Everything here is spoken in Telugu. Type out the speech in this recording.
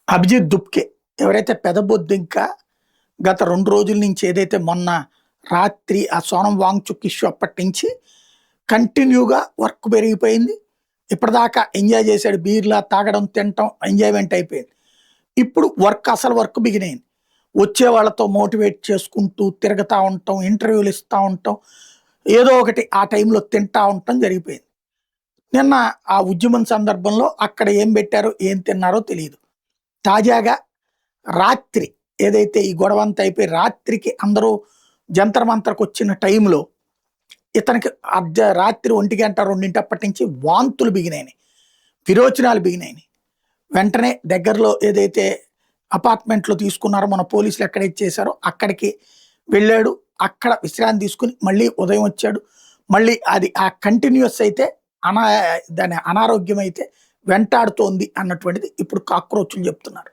అభిజిత్ దుప్కే ఎవరైతే పెదబొద్దింక గత 2 రోజుల నుంచి ఏదైతే మొన్న రాత్రి ఆ సోనం వాంగ్‌చుక్ ఇష్యూ అప్పటి నుంచి కంటిన్యూగా వర్క్ పెరిగిపోయింది. ఇప్పటిదాకా ఎంజాయ్ చేశాడు. బీర్‌లా తాగడం, తినటం ఎంజాయ్‌మెంట్ అయిపోయింది. ఇప్పుడు అసలు వర్క్ బిగినయింది. వచ్చే వాళ్ళతో మోటివేట్ చేసుకుంటూ తిరుగుతా ఉంటాం, ఇంటర్వ్యూలు ఇస్తా ఉంటాం. ఏదో ఒకటి ఆ టైంలో తింటా ఉండటం జరిగిపోయింది. నిన్న ఆ ఉద్యమం సందర్భంలో అక్కడ ఏం పెట్టారో, ఏం తిన్నారో తెలీదు. తాజాగా రాత్రి ఏదైతే ఈ గొడవంతా అయిపోయి రాత్రికి అందరూ జంతర్ మంతర్‌కి వచ్చిన టైంలో ఇతనికి రాత్రి 1:00, 2:00 అప్పటి నుంచి వాంతులు బిగినాయినాయి. విరోచనాలు బిగినాయినాయి. వెంటనే దగ్గరలో ఏదైతే అపార్ట్మెంట్‌లో తీసుకున్నారో మన పోలీసులు ఎక్కడైతే చేశారో అక్కడికి వెళ్ళాడు. అక్కడ విశ్రాంతి తీసుకొని మళ్ళీ ఉదయం వచ్చాడు. మళ్ళీ అది ఆ కంటిన్యూయస్ అయితే దాని అనారోగ్యం అయితే వెంటాడుతోంది అన్నటువంటిది ఇప్పుడు కాక్రోచులు చెప్తున్నారు.